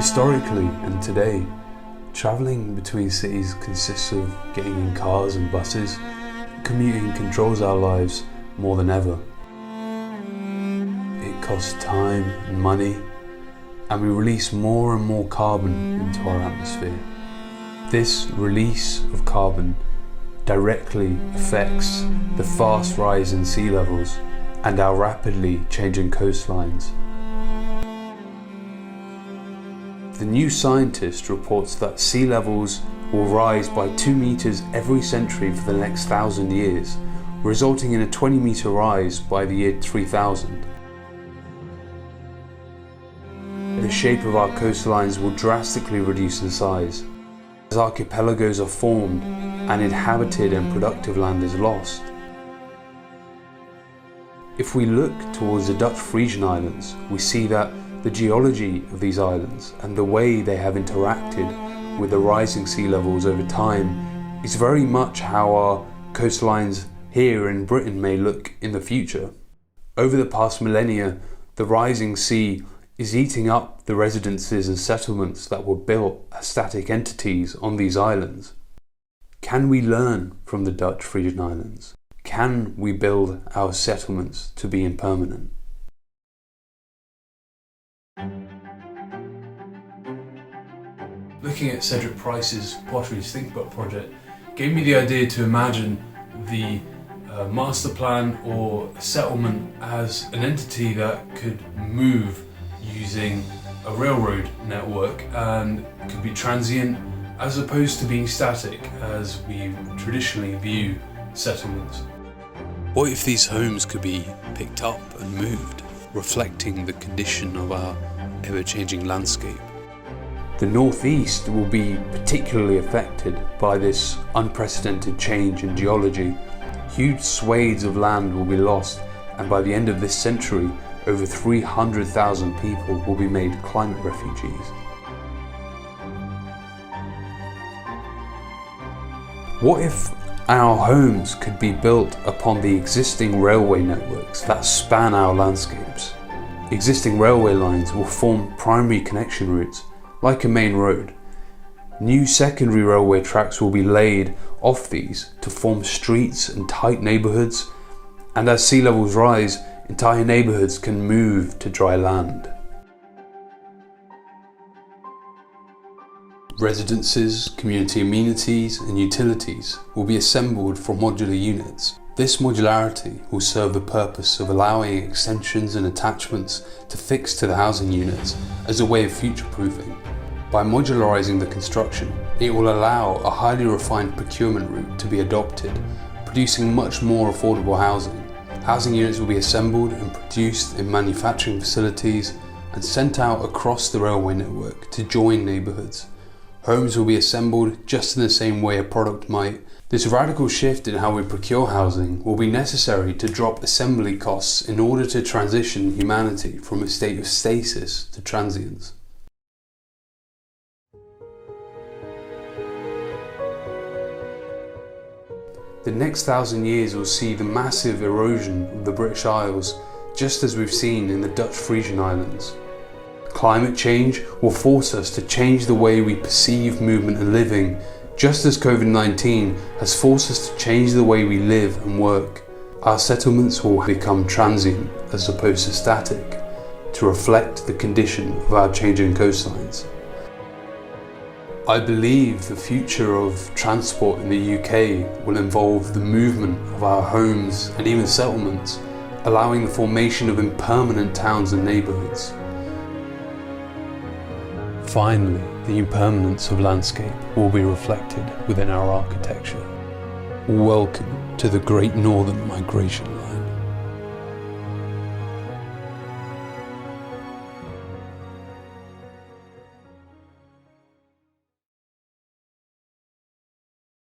Historically and today, travelling between cities consists of getting in cars and buses. Commuting controls our lives more than ever. It costs time and money, and we release more and more carbon into our atmosphere. This release of carbon directly affects the fast rise in sea levels and our rapidly changing coastlines. The New Scientist reports that sea levels will rise by 2 meters every century for the next 1,000 years, resulting in a 20-meter rise by the year 3000. The shape of our coastlines will drastically reduce in size, as archipelagos are formed and inhabited and productive land is lost. If we look towards the Dutch Frisian Islands, we see that the geology of these islands and the way they have interacted with the rising sea levels over time is very much how our coastlines here in Britain may look in the future. Over the past millennia, the rising sea is eating up the residences and settlements that were built as static entities on these islands. Can we learn from the Dutch Frisian Islands? Can we build our settlements to be impermanent? Looking at Cedric Price's Pottery to Think About project gave me the idea to imagine the master plan or a settlement as an entity that could move using a railroad network and could be transient as opposed to being static as we traditionally view settlements. What if these homes could be picked up and moved, reflecting the condition of our ever-changing landscape? The northeast will be particularly affected by this unprecedented change in geology. Huge swathes of land will be lost, and by the end of this century, over 300,000 people will be made climate refugees. What if our homes could be built upon the existing railway networks that span our landscapes? Existing railway lines will form primary connection routes, like a main road. New secondary railway tracks will be laid off these to form streets and tight neighbourhoods, and as sea levels rise, entire neighbourhoods can move to dry land. Residences, community amenities and utilities will be assembled from modular units. This modularity will serve the purpose of allowing extensions and attachments to fix to the housing units as a way of future-proofing. By modularising the construction, it will allow a highly refined procurement route to be adopted, producing much more affordable housing. Housing units will be assembled and produced in manufacturing facilities and sent out across the railway network to join neighbourhoods. Homes will be assembled just in the same way a product might. This radical shift in how we procure housing will be necessary to drop assembly costs in order to transition humanity from a state of stasis to transience. The next 1,000 years will see the massive erosion of the British Isles, just as we've seen in the Dutch Frisian Islands. Climate change will force us to change the way we perceive movement and living, just as COVID-19 has forced us to change the way we live and work. Our settlements will become transient as opposed to static, to reflect the condition of our changing coastlines. I believe the future of transport in the UK will involve the movement of our homes and even settlements, allowing the formation of impermanent towns and neighbourhoods. Finally, the impermanence of landscape will be reflected within our architecture. Welcome to the Great Northern Migration Line.